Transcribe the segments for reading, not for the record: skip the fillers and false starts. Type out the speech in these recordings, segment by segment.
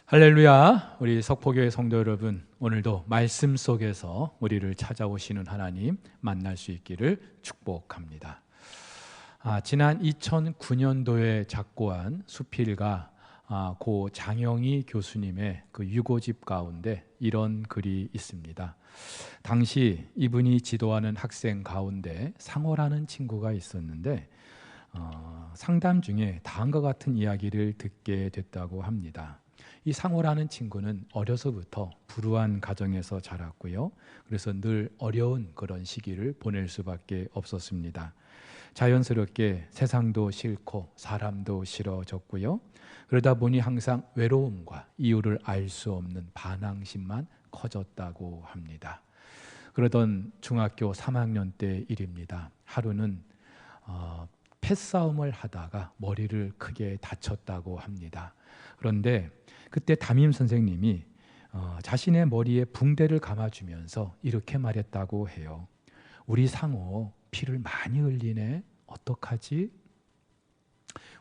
할렐루야. 우리 석포교회 성도 여러분, 오늘도 말씀 속에서 우리를 찾아오시는 하나님 만날 수 있기를 축복합니다. 지난 2009년도에 작고한 수필가 고 장영희 교수님의 그 유고집 가운데 이런 글이 있습니다. 당시 이분이 지도하는 학생 가운데 상호라는 친구가 있었는데 상담 중에 다음과 같은 이야기를 듣게 됐다고 합니다. 이 상호라는 친구는 어려서부터 불우한 가정에서 자랐고요. 그래서 늘 어려운 그런 시기를 보낼 수밖에 없었습니다. 자연스럽게 세상도 싫고 사람도 싫어졌고요. 그러다 보니 항상 외로움과 이유를 알 수 없는 반항심만 커졌다고 합니다. 그러던 중학교 3학년 때 일입니다. 하루는 패싸움을 하다가 머리를 크게 다쳤다고 합니다. 그런데 그때 담임 선생님이 자신의 머리에 붕대를 감아주면서 이렇게 말했다고 해요. 우리 상호 피를 많이 흘리네. 어떡하지?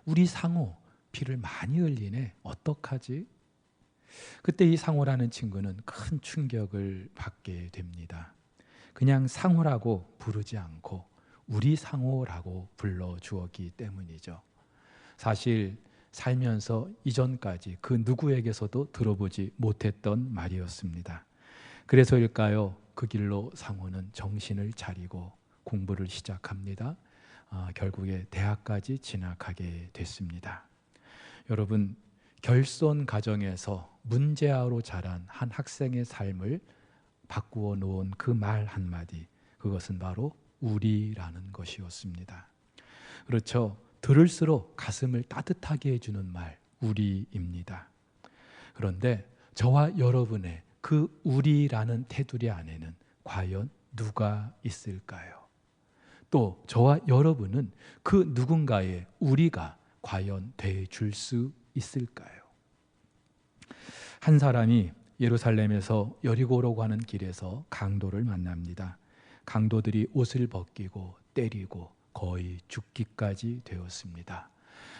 우리 상호 피를 많이 흘리네. 어떡하지? 그때 이 상호라는 친구는 큰 충격을 받게 됩니다. 그냥 상호라고 부르지 않고 우리 상호라고 불러주었기 때문이죠. 사실 살면서 이전까지 그 누구에게서도 들어보지 못했던 말이었습니다. 그래서일까요? 그 길로 상호는 정신을 차리고 공부를 시작합니다. 결국에 대학까지 진학하게 됐습니다. 여러분, 결손 가정에서 문제아로 자란 한 학생의 삶을 바꾸어 놓은 그 말 한마디, 그것은 바로 우리라는 것이었습니다. 그렇죠. 들을수록 가슴을 따뜻하게 해주는 말, 우리입니다. 그런데 저와 여러분의 그 우리라는 테두리 안에는 과연 누가 있을까요? 또 저와 여러분은 그 누군가의 우리가 과연 돼줄 수 있을까요? 한 사람이 예루살렘에서 여리고로 가는 길에서 강도를 만납니다. 강도들이 옷을 벗기고 때리고 거의 죽기까지 되었습니다.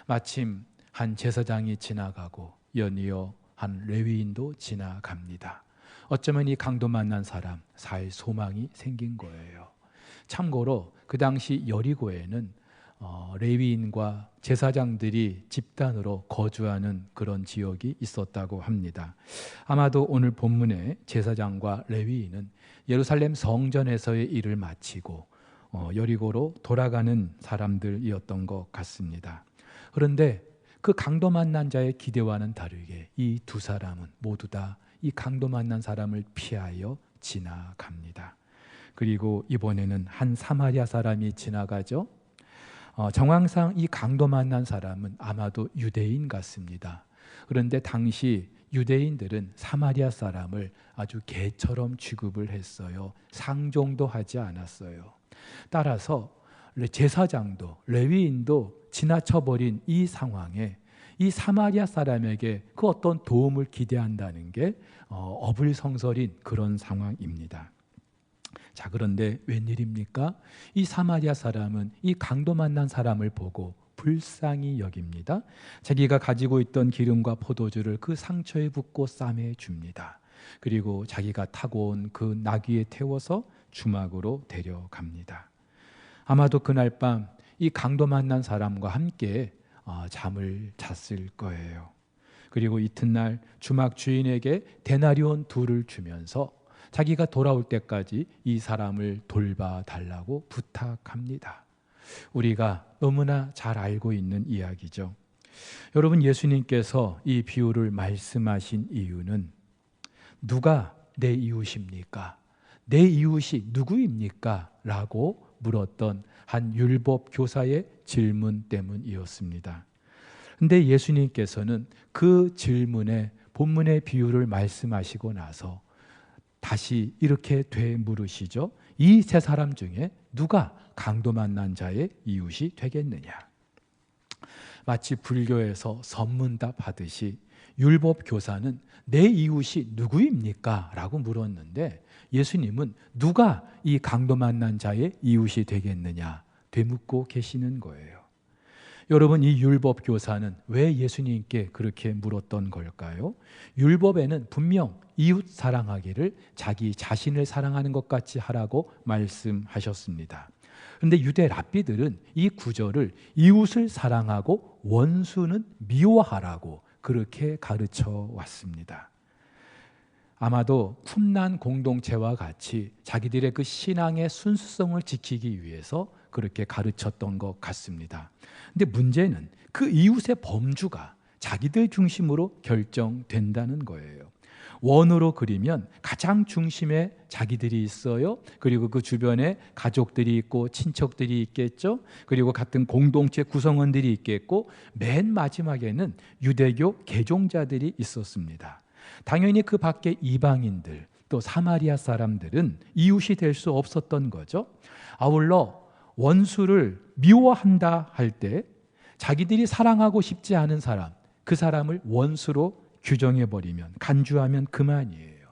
마침 한 제사장이 지나가고 연이어 한 레위인도 지나갑니다. 어쩌면 이 강도 만난 사람 살 소망이 생긴 거예요. 참고로 그 당시 여리고에는 레위인과 제사장들이 집단으로 거주하는 그런 지역이 있었다고 합니다. 아마도 오늘 본문의 제사장과 레위인은 예루살렘 성전에서의 일을 마치고 여리고로 돌아가는 사람들이었던 것 같습니다. 그런데 그 강도 만난 자의 기대와는 다르게 이 두 사람은 모두 다 이 강도 만난 사람을 피하여 지나갑니다. 그리고 이번에는 한 사마리아 사람이 지나가죠. 정황상 이 강도 만난 사람은 아마도 유대인 같습니다. 그런데 당시 유대인들은 사마리아 사람을 아주 개처럼 취급을 했어요. 상종도 하지 않았어요. 따라서 제사장도 레위인도 지나쳐버린 이 상황에 이 사마리아 사람에게 그 어떤 도움을 기대한다는 게 어불성설인 그런 상황입니다. 자, 그런데 웬일입니까? 이 사마리아 사람은 이 강도 만난 사람을 보고 불쌍히 여깁니다. 자기가 가지고 있던 기름과 포도주를 그 상처에 붓고 싸매 줍니다. 그리고 자기가 타고 온 그 나귀에 태워서 주막으로 데려갑니다. 아마도 그날 밤 이 강도 만난 사람과 함께 잠을 잤을 거예요. 그리고 이튿날 주막 주인에게 데나리온 2를 주면서 자기가 돌아올 때까지 이 사람을 돌봐달라고 부탁합니다. 우리가 너무나 잘 알고 있는 이야기죠. 여러분, 예수님께서 이 비유를 말씀하신 이유는 누가 내 이웃입니까? 내 이웃이 누구입니까? 라고 물었던 한 율법 교사의 질문 때문이었습니다. 그런데 예수님께서는 그 질문에 본문의 비유를 말씀하시고 나서 다시 이렇게 되물으시죠. 이 세 사람 중에 누가 강도 만난 자의 이웃이 되겠느냐? 마치 불교에서 선문답 하듯이 율법 교사는 내 이웃이 누구입니까? 라고 물었는데 예수님은 누가 이 강도 만난 자의 이웃이 되겠느냐? 되묻고 계시는 거예요. 여러분, 이 율법 교사는 왜 예수님께 그렇게 물었던 걸까요? 율법에는 분명 이웃 사랑하기를 자기 자신을 사랑하는 것 같이 하라고 말씀하셨습니다. 그런데 유대 랍비들은 이 구절을 이웃을 사랑하고 원수는 미워하라고 그렇게 가르쳐 왔습니다. 아마도 쿰난 공동체와 같이 자기들의 그 신앙의 순수성을 지키기 위해서 그렇게 가르쳤던 것 같습니다. 근데 문제는 그 이웃의 범주가 자기들 중심으로 결정된다는 거예요. 원으로 그리면 가장 중심에 자기들이 있어요. 그리고 그 주변에 가족들이 있고 친척들이 있겠죠. 그리고 같은 공동체 구성원들이 있겠고, 맨 마지막에는 유대교 개종자들이 있었습니다. 당연히 그 밖에 이방인들, 또 사마리아 사람들은 이웃이 될 수 없었던 거죠. 아울러 원수를 미워한다 할 때 자기들이 사랑하고 싶지 않은 사람, 그 사람을 원수로 규정해버리면, 간주하면 그만이에요.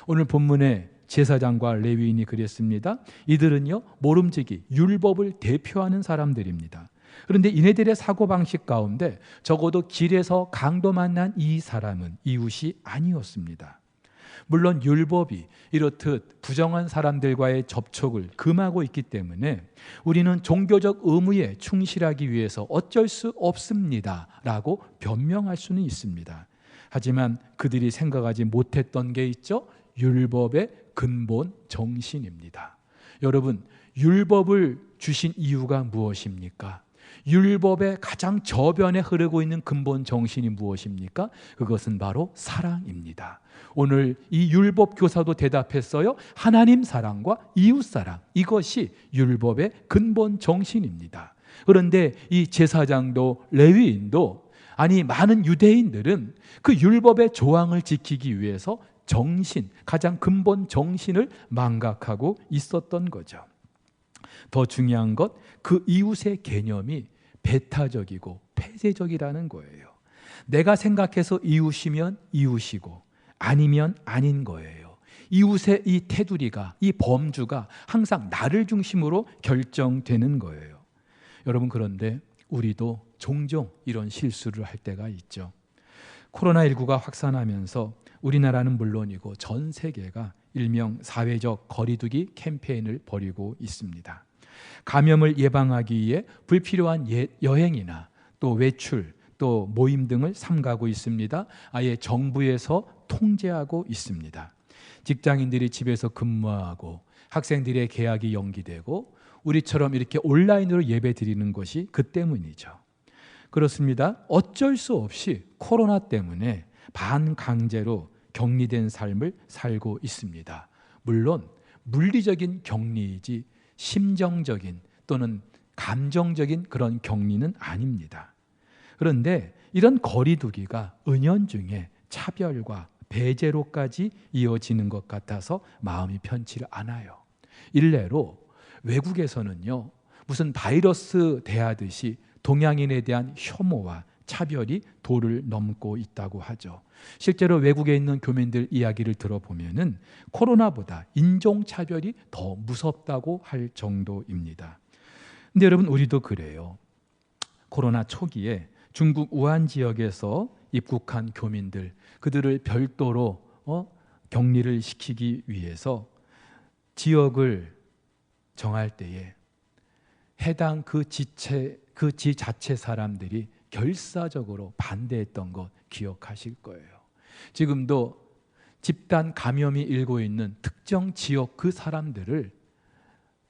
오늘 본문에 제사장과 레위인이 그랬습니다. 이들은요, 모름지기 율법을 대표하는 사람들입니다. 그런데 이네들의 사고방식 가운데 적어도 길에서 강도 만난 이 사람은 이웃이 아니었습니다. 물론 율법이 이렇듯 부정한 사람들과의 접촉을 금하고 있기 때문에 우리는 종교적 의무에 충실하기 위해서 어쩔 수 없습니다 라고 변명할 수는 있습니다. 하지만 그들이 생각하지 못했던 게 있죠. 율법의 근본 정신입니다. 여러분, 율법을 주신 이유가 무엇입니까? 율법의 가장 저변에 흐르고 있는 근본 정신이 무엇입니까? 그것은 바로 사랑입니다. 오늘 이 율법 교사도 대답했어요. 하나님 사랑과 이웃 사랑, 이것이 율법의 근본 정신입니다. 그런데 이 제사장도 레위인도, 아니 많은 유대인들은 그 율법의 조항을 지키기 위해서 정신, 가장 근본 정신을 망각하고 있었던 거죠. 더 중요한 것, 그 이웃의 개념이 배타적이고 폐쇄적이라는 거예요. 내가 생각해서 이웃이면 이웃이고 아니면 아닌 거예요. 이웃의 이 테두리가, 이 범주가 항상 나를 중심으로 결정되는 거예요. 여러분, 그런데 우리도 종종 이런 실수를 할 때가 있죠. 코로나19가 확산하면서 우리나라는 물론이고 전 세계가 일명 사회적 거리두기 캠페인을 벌이고 있습니다. 감염을 예방하기 위해 불필요한 여행이나 또 외출, 또 모임 등을 삼가고 있습니다. 아예 정부에서 통제하고 있습니다. 직장인들이 집에서 근무하고 학생들의 개학이 연기되고 우리처럼 이렇게 온라인으로 예배 드리는 것이 그 때문이죠. 그렇습니다. 어쩔 수 없이 코로나 때문에 반강제로 격리된 삶을 살고 있습니다. 물론 물리적인 격리이지 심정적인 또는 감정적인 그런 격리는 아닙니다. 그런데 이런 거리두기가 은연중에 차별과 배제로까지 이어지는 것 같아서 마음이 편치 않아요. 일례로 외국에서는요, 무슨 바이러스 대하듯이 동양인에 대한 혐오와 차별이 도를 넘고 있다고 하죠. 실제로 외국에 있는 교민들 이야기를 들어보면은 코로나보다 인종차별이 더 무섭다고 할 정도입니다. 근데 여러분, 우리도 그래요. 코로나 초기에 중국 우한 지역에서 입국한 교민들, 그들을 별도로 격리를 시키기 위해서 지역을 정할 때에 해당 그 지자체 사람들이 결사적으로 반대했던 것 기억하실 거예요. 지금도 집단 감염이 일고 있는 특정 지역 그 사람들을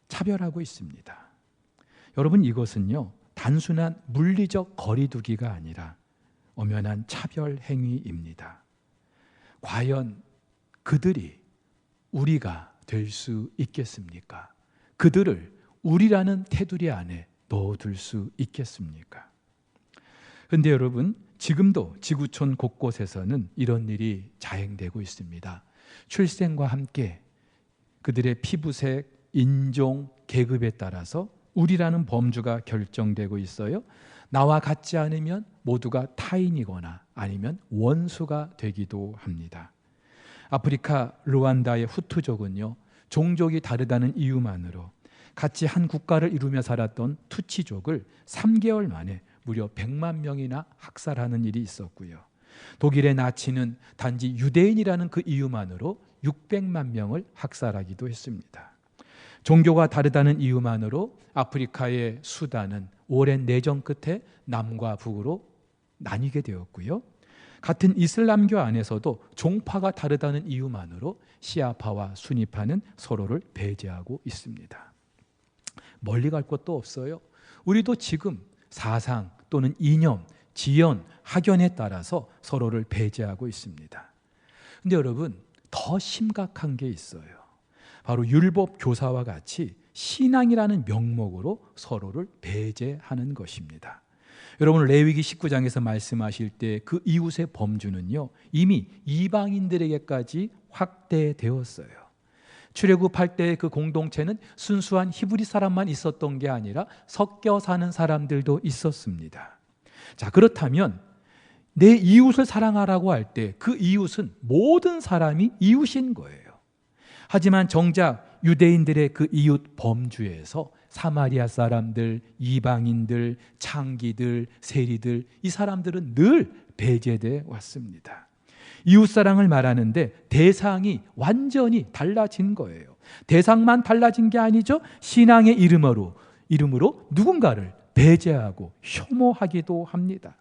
차별하고 있습니다. 여러분, 이것은요, 단순한 물리적 거리두기가 아니라 엄연한 차별 행위입니다. 과연 그들이 우리가 될 수 있겠습니까? 그들을 우리라는 테두리 안에 넣어둘 수 있겠습니까? 그런데 여러분, 지금도 지구촌 곳곳에서는 이런 일이 자행되고 있습니다. 출생과 함께 그들의 피부색, 인종, 계급에 따라서 우리라는 범주가 결정되고 있어요. 나와 같지 않으면 모두가 타인이거나 아니면 원수가 되기도 합니다. 아프리카 루안다의 후투족은요, 종족이 다르다는 이유만으로 같이 한 국가를 이루며 살았던 투치족을 3개월 만에 무려 100만 명이나 학살하는 일이 있었고요. 독일의 나치는 단지 유대인이라는 그 이유만으로 600만 명을 학살하기도 했습니다. 종교가 다르다는 이유만으로 아프리카의 수단은 오랜 내전 끝에 남과 북으로 나뉘게 되었고요. 같은 이슬람교 안에서도 종파가 다르다는 이유만으로 시아파와 수니파는 서로를 배제하고 있습니다. 멀리 갈 것도 없어요. 우리도 지금 사상 또는 이념, 지연, 학연에 따라서 서로를 배제하고 있습니다. 근데 여러분, 더 심각한 게 있어요. 바로 율법 교사와 같이 신앙이라는 명목으로 서로를 배제하는 것입니다. 여러분, 레위기 19장에서 말씀하실 때 그 이웃의 범주는요, 이미 이방인들에게까지 확대되었어요. 출애굽할 때 그 공동체는 순수한 히브리 사람만 있었던 게 아니라 섞여 사는 사람들도 있었습니다. 자, 그렇다면 내 이웃을 사랑하라고 할 때 그 이웃은 모든 사람이 이웃인 거예요. 하지만 정작 유대인들의 그 이웃 범주에서 사마리아 사람들, 이방인들, 창기들, 세리들, 이 사람들은 늘 배제돼 왔습니다. 이웃사랑을 말하는데 대상이 완전히 달라진 거예요. 대상만 달라진 게 아니죠. 신앙의 이름으로 누군가를 배제하고 혐오하기도 합니다.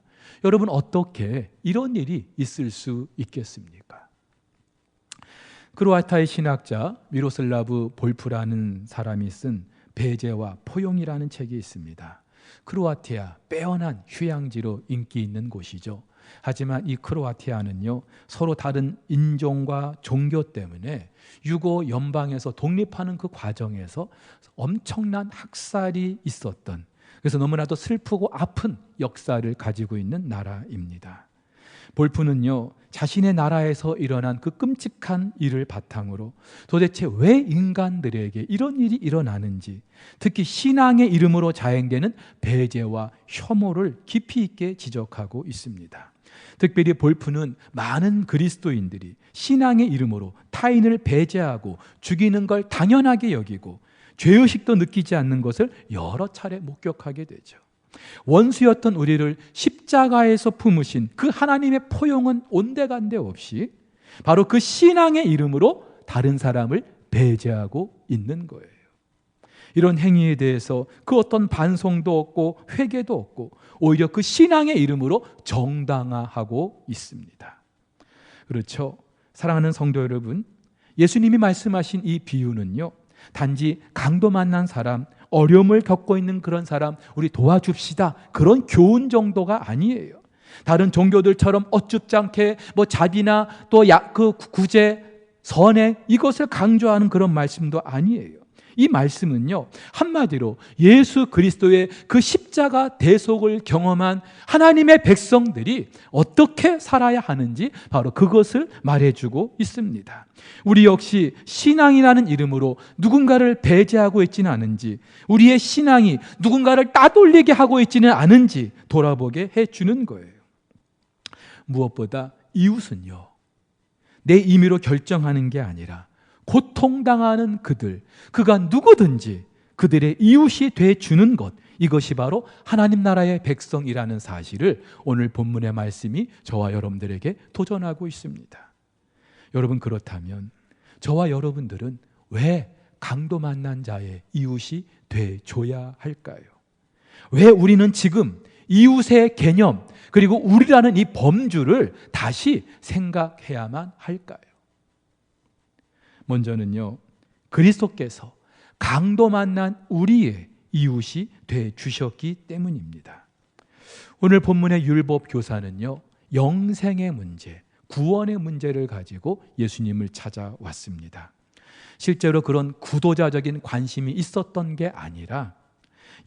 여러분, 어떻게 이런 일이 있을 수 있겠습니까? 크로아티아의 신학자 미로슬라브 볼프라는 사람이 쓴 배제와 포용이라는 책이 있습니다. 크로아티아, 빼어난 휴양지로 인기 있는 곳이죠. 하지만 이 크로아티아는요, 서로 다른 인종과 종교 때문에 유고 연방에서 독립하는 그 과정에서 엄청난 학살이 있었던, 그래서 너무나도 슬프고 아픈 역사를 가지고 있는 나라입니다. 볼프는요, 자신의 나라에서 일어난 그 끔찍한 일을 바탕으로 도대체 왜 인간들에게 이런 일이 일어나는지, 특히 신앙의 이름으로 자행되는 배제와 혐오를 깊이 있게 지적하고 있습니다. 특별히 볼프는 많은 그리스도인들이 신앙의 이름으로 타인을 배제하고 죽이는 걸 당연하게 여기고 죄의식도 느끼지 않는 것을 여러 차례 목격하게 되죠. 원수였던 우리를 십자가에서 품으신 그 하나님의 포용은 온데간데 없이 바로 그 신앙의 이름으로 다른 사람을 배제하고 있는 거예요. 이런 행위에 대해서 그 어떤 반성도 없고 회개도 없고 오히려 그 신앙의 이름으로 정당화하고 있습니다. 그렇죠? 사랑하는 성도 여러분, 예수님이 말씀하신 이 비유는요, 단지 강도 만난 사람, 어려움을 겪고 있는 그런 사람 우리 도와줍시다, 그런 교훈 정도가 아니에요. 다른 종교들처럼 어줍지 않게 자비나 또 그 구제, 선행, 이것을 강조하는 그런 말씀도 아니에요. 이 말씀은요, 한마디로 예수 그리스도의 그 십자가 대속을 경험한 하나님의 백성들이 어떻게 살아야 하는지 바로 그것을 말해주고 있습니다. 우리 역시 신앙이라는 이름으로 누군가를 배제하고 있지는 않은지, 우리의 신앙이 누군가를 따돌리게 하고 있지는 않은지 돌아보게 해주는 거예요. 무엇보다 이웃은요, 내 임의로 결정하는 게 아니라 고통당하는 그가 누구든지 그들의 이웃이 되어주는 것, 이것이 바로 하나님 나라의 백성이라는 사실을 오늘 본문의 말씀이 저와 여러분들에게 도전하고 있습니다. 여러분, 그렇다면 저와 여러분들은 왜 강도 만난 자의 이웃이 되어줘야 할까요? 왜 우리는 지금 이웃의 개념, 그리고 우리라는 이 범주를 다시 생각해야만 할까요? 먼저는요, 그리스도께서 강도 만난 우리의 이웃이 돼 주셨기 때문입니다. 오늘 본문의 율법 교사는요, 영생의 문제, 구원의 문제를 가지고 예수님을 찾아왔습니다. 실제로 그런 구도자적인 관심이 있었던 게 아니라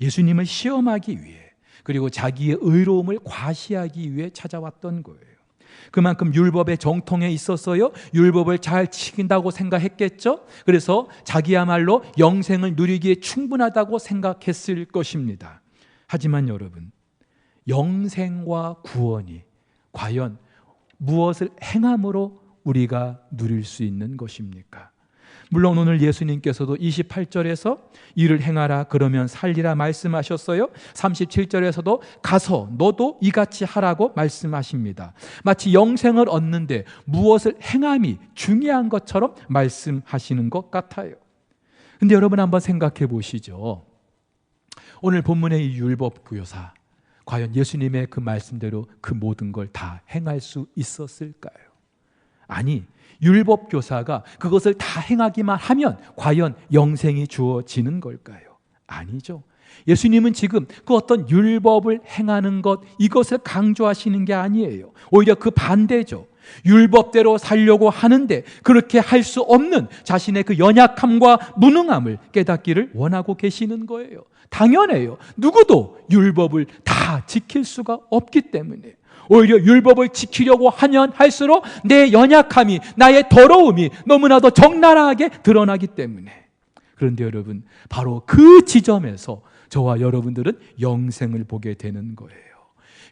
예수님을 시험하기 위해, 그리고 자기의 의로움을 과시하기 위해 찾아왔던 거예요. 그만큼 율법의 정통에 있었어요. 율법을 잘 지킨다고 생각했겠죠. 그래서 자기야말로 영생을 누리기에 충분하다고 생각했을 것입니다. 하지만 여러분, 영생과 구원이 과연 무엇을 행함으로 우리가 누릴 수 있는 것입니까? 물론 오늘 예수님께서도 28절에서 이를 행하라 그러면 살리라 말씀하셨어요. 37절에서도 가서 너도 이같이 하라고 말씀하십니다. 마치 영생을 얻는데 무엇을 행함이 중요한 것처럼 말씀하시는 것 같아요. 근데 여러분 한번 생각해 보시죠. 오늘 본문의 이 율법교사, 과연 예수님의 그 말씀대로 그 모든 걸 다 행할 수 있었을까요? 아니, 율법교사가 그것을 다 행하기만 하면 과연 영생이 주어지는 걸까요? 아니죠. 예수님은 지금 그 어떤 율법을 행하는 것, 이것을 강조하시는 게 아니에요. 오히려 그 반대죠. 율법대로 살려고 하는데 그렇게 할 수 없는 자신의 그 연약함과 무능함을 깨닫기를 원하고 계시는 거예요. 당연해요. 누구도 율법을 다 지킬 수가 없기 때문에. 오히려 율법을 지키려고 하면 할수록 내 연약함이, 나의 더러움이 너무나도 적나라하게 드러나기 때문에. 그런데 여러분, 바로 그 지점에서 저와 여러분들은 영생을 보게 되는 거예요.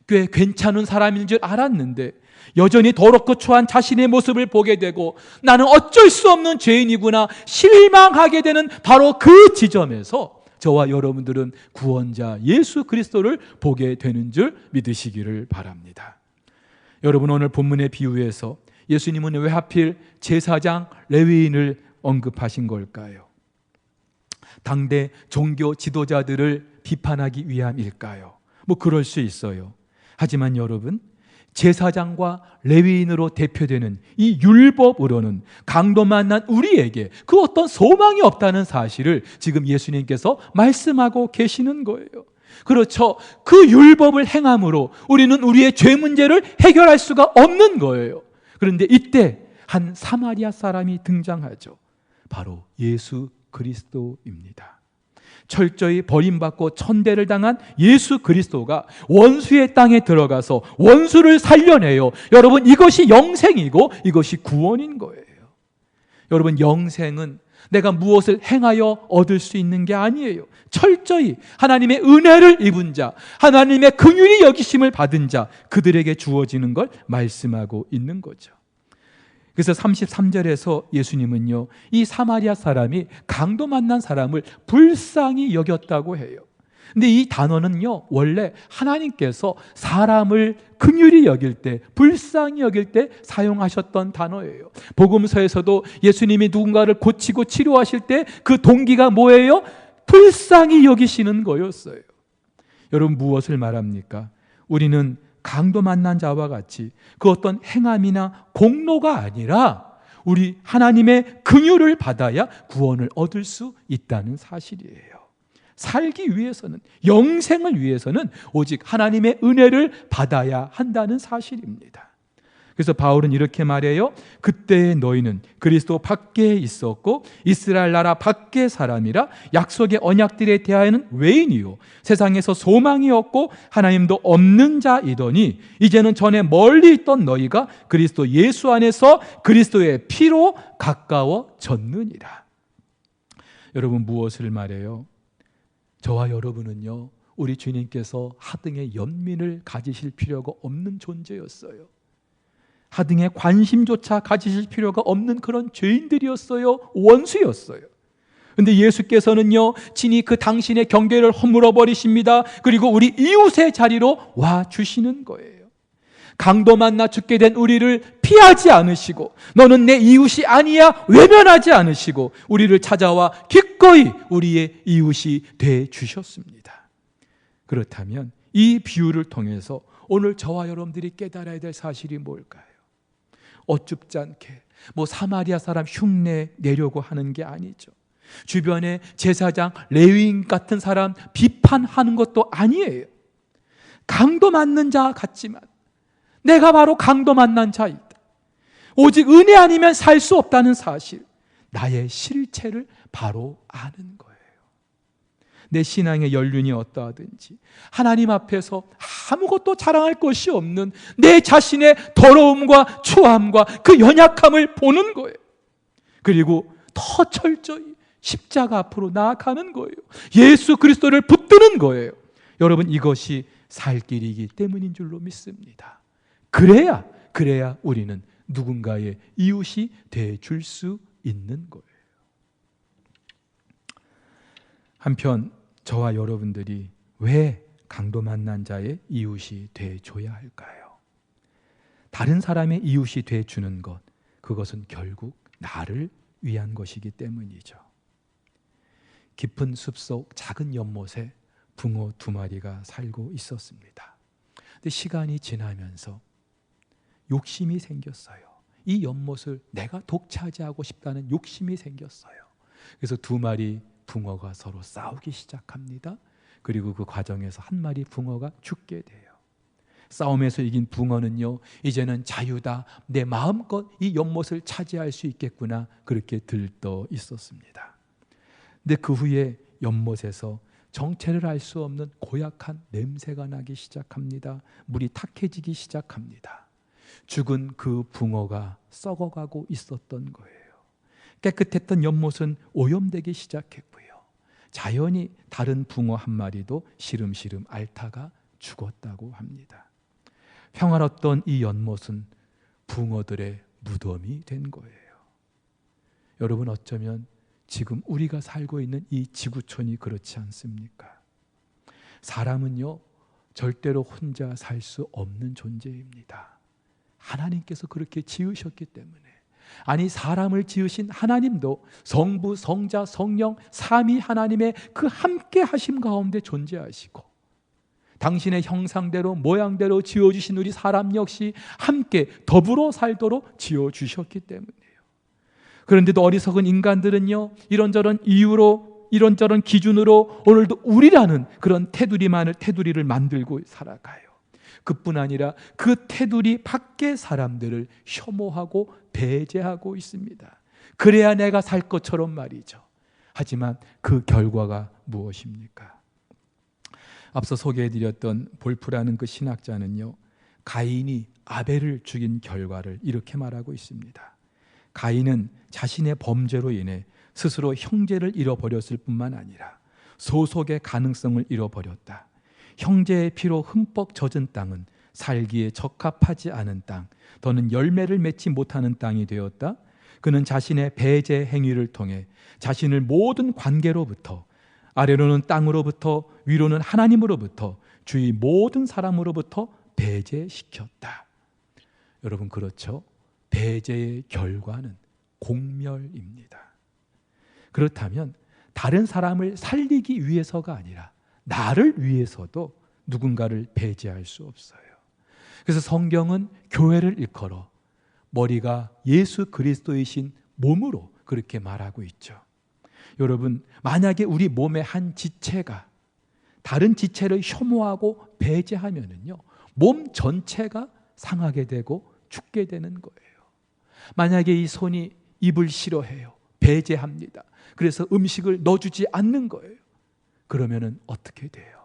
꽤 괜찮은 사람인 줄 알았는데 여전히 더럽고 추한 자신의 모습을 보게 되고 나는 어쩔 수 없는 죄인이구나 실망하게 되는 바로 그 지점에서 저와 여러분들은 구원자 예수 그리스도를 보게 되는 줄 믿으시기를 바랍니다. 여러분, 오늘 본문의 비유에서 예수님은 왜 하필 제사장 레위인을 언급하신 걸까요? 당대 종교 지도자들을 비판하기 위함일까요? 뭐 그럴 수 있어요. 하지만 여러분, 제사장과 레위인으로 대표되는 이 율법으로는 강도 만난 우리에게 그 어떤 소망이 없다는 사실을 지금 예수님께서 말씀하고 계시는 거예요. 그렇죠. 그 율법을 행함으로 우리는 우리의 죄 문제를 해결할 수가 없는 거예요. 그런데 이때 한 사마리아 사람이 등장하죠. 바로 예수 그리스도입니다. 철저히 버림받고 천대를 당한 예수 그리스도가 원수의 땅에 들어가서 원수를 살려내요. 여러분, 이것이 영생이고 이것이 구원인 거예요. 여러분, 영생은 내가 무엇을 행하여 얻을 수 있는 게 아니에요. 철저히 하나님의 은혜를 입은 자, 하나님의 긍휼히 여기심을 받은 자, 그들에게 주어지는 걸 말씀하고 있는 거죠. 그래서 33절에서 예수님은요, 이 사마리아 사람이 강도 만난 사람을 불쌍히 여겼다고 해요. 근데 이 단어는요, 원래 하나님께서 사람을 긍휼히 여길 때, 불쌍히 여길 때 사용하셨던 단어예요. 복음서에서도 예수님이 누군가를 고치고 치료하실 때 그 동기가 뭐예요? 불쌍히 여기시는 거였어요. 여러분, 무엇을 말합니까? 우리는 강도 만난 자와 같이 그 어떤 행함이나 공로가 아니라 우리 하나님의 긍휼을 받아야 구원을 얻을 수 있다는 사실이에요. 살기 위해서는, 영생을 위해서는 오직 하나님의 은혜를 받아야 한다는 사실입니다. 그래서 바울은 이렇게 말해요. 그때의 너희는 그리스도 밖에 있었고 이스라엘 나라 밖의 사람이라 약속의 언약들에 대하여는 외인이요 세상에서 소망이 없고 하나님도 없는 자이더니 이제는 전에 멀리 있던 너희가 그리스도 예수 안에서 그리스도의 피로 가까워졌느니라. 여러분, 무엇을 말해요? 저와 여러분은요, 우리 주님께서 하등의 연민을 가지실 필요가 없는 존재였어요. 하등의 관심조차 가지실 필요가 없는 그런 죄인들이었어요. 원수였어요. 그런데 예수께서는요, 친히 그 당신의 경계를 허물어 버리십니다. 그리고 우리 이웃의 자리로 와 주시는 거예요. 강도 만나 죽게 된 우리를 피하지 않으시고 너는 내 이웃이 아니야 외면하지 않으시고 우리를 찾아와 기꺼이 우리의 이웃이 돼 주셨습니다. 그렇다면 이 비유를 통해서 오늘 저와 여러분들이 깨달아야 될 사실이 뭘까요? 어줍지 않게 뭐 사마리아 사람 흉내 내려고 하는 게 아니죠. 주변에 제사장, 레위인 같은 사람 비판하는 것도 아니에요. 강도 맞는 자 같지만 내가 바로 강도 만난 자이다. 오직 은혜 아니면 살 수 없다는 사실, 나의 실체를 바로 아는 거예요. 내 신앙의 연륜이 어떠하든지 하나님 앞에서 아무것도 자랑할 것이 없는 내 자신의 더러움과 추함과 그 연약함을 보는 거예요. 그리고 더 철저히 십자가 앞으로 나아가는 거예요. 예수 그리스도를 붙드는 거예요. 여러분, 이것이 살 길이기 때문인 줄로 믿습니다. 그래야 우리는 누군가의 이웃이 돼 줄 수 있는 거예요. 한편 저와 여러분들이 왜 강도 만난 자의 이웃이 돼줘야 할까요? 다른 사람의 이웃이 돼주는 것, 그것은 결국 나를 위한 것이기 때문이죠. 깊은 숲속 작은 연못에 붕어 2마리가 살고 있었습니다. 근데 시간이 지나면서 욕심이 생겼어요. 이 연못을 내가 독차지하고 싶다는 욕심이 생겼어요. 그래서 2마리 붕어가 서로 싸우기 시작합니다. 그리고 그 과정에서 1마리 붕어가 죽게 돼요. 싸움에서 이긴 붕어는요, 이제는 자유다, 내 마음껏 이 연못을 차지할 수 있겠구나, 그렇게 들떠 있었습니다. 근데 그 후에 연못에서 정체를 알 수 없는 고약한 냄새가 나기 시작합니다. 물이 탁해지기 시작합니다. 죽은 그 붕어가 썩어가고 있었던 거예요. 깨끗했던 연못은 오염되기 시작했고요. 자연히 다른 붕어 1마리도 시름시름 앓다가 죽었다고 합니다. 평화롭던 이 연못은 붕어들의 무덤이 된 거예요. 여러분, 어쩌면 지금 우리가 살고 있는 이 지구촌이 그렇지 않습니까? 사람은요, 절대로 혼자 살 수 없는 존재입니다. 하나님께서 그렇게 지으셨기 때문에. 아니, 사람을 지으신 하나님도 성부, 성자, 성령, 삼위 하나님의 그 함께 하심 가운데 존재하시고, 당신의 형상대로 모양대로 지어주신 우리 사람 역시 함께 더불어 살도록 지어주셨기 때문이에요. 그런데도 어리석은 인간들은요, 이런저런 이유로, 이런저런 기준으로 오늘도 우리라는 그런 테두리를 만들고 살아가요. 그뿐 아니라 그 테두리 밖의 사람들을 혐오하고 배제하고 있습니다. 그래야 내가 살 것처럼 말이죠. 하지만 그 결과가 무엇입니까? 앞서 소개해드렸던 볼프라는 그 신학자는요, 가인이 아벨을 죽인 결과를 이렇게 말하고 있습니다. 가인은 자신의 범죄로 인해 스스로 형제를 잃어버렸을 뿐만 아니라 소속의 가능성을 잃어버렸다. 형제의 피로 흠뻑 젖은 땅은 살기에 적합하지 않은 땅, 더는 열매를 맺지 못하는 땅이 되었다. 그는 자신의 배제 행위를 통해 자신을 모든 관계로부터, 아래로는 땅으로부터 위로는 하나님으로부터 주위 모든 사람으로부터 배제시켰다. 여러분, 그렇죠? 배제의 결과는 공멸입니다. 그렇다면 다른 사람을 살리기 위해서가 아니라 나를 위해서도 누군가를 배제할 수 없어요. 그래서 성경은 교회를 일컬어 머리가 예수 그리스도이신 몸으로 그렇게 말하고 있죠. 여러분, 만약에 우리 몸의 한 지체가 다른 지체를 혐오하고 배제하면은요, 몸 전체가 상하게 되고 죽게 되는 거예요. 만약에 이 손이 입을 싫어해요. 배제합니다. 그래서 음식을 넣어주지 않는 거예요. 그러면은 어떻게 돼요?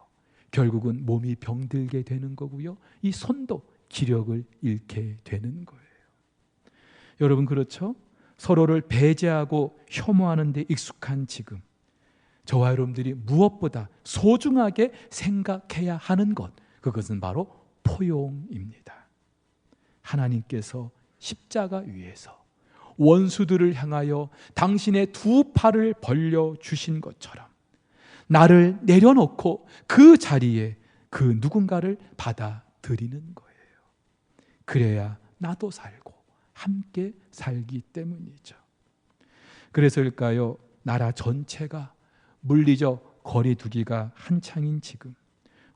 결국은 몸이 병들게 되는 거고요. 이 손도 기력을 잃게 되는 거예요. 여러분, 그렇죠? 서로를 배제하고 혐오하는 데 익숙한 지금, 저와 여러분들이 무엇보다 소중하게 생각해야 하는 것, 그것은 바로 포용입니다. 하나님께서 십자가 위에서 원수들을 향하여 당신의 2팔을 벌려 주신 것처럼 나를 내려놓고 그 자리에 그 누군가를 받아들이는 거예요. 그래야 나도 살고 함께 살기 때문이죠. 그래서일까요? 나라 전체가 물리적 거리 두기가 한창인 지금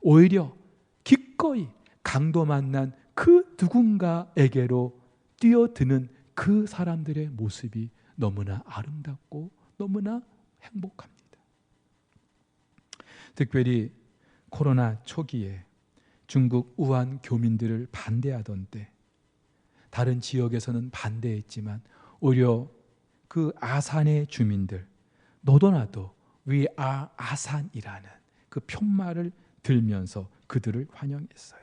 오히려 기꺼이 강도 만난 그 누군가에게로 뛰어드는 그 사람들의 모습이 너무나 아름답고 너무나 행복합니다. 특별히 코로나 초기에 중국 우한 교민들을 반대하던 때 다른 지역에서는 반대했지만 오히려 그 아산의 주민들, 너도 나도 We are 아산이라는 그 편말을 들면서 그들을 환영했어요.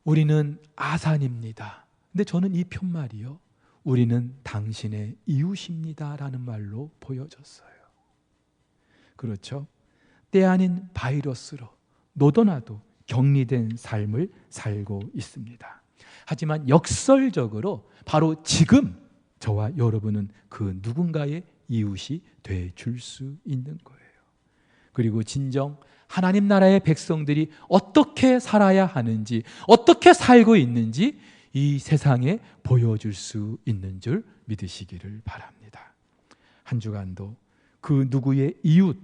우리는 아산입니다. 근데 저는 이 편말이요, 우리는 당신의 이웃입니다 라는 말로 보여졌어요. 그렇죠? 때 아닌 바이러스로 너도 나도 격리된 삶을 살고 있습니다. 하지만 역설적으로 바로 지금 저와 여러분은 그 누군가의 이웃이 돼 줄 수 있는 거예요. 그리고 진정 하나님 나라의 백성들이 어떻게 살아야 하는지, 어떻게 살고 있는지 이 세상에 보여줄 수 있는 줄 믿으시기를 바랍니다. 한 주간도 그 누구의 이웃,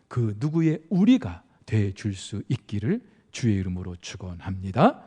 그 누구의 우리가 돼 줄 수 있기를 주의 이름으로 축원합니다.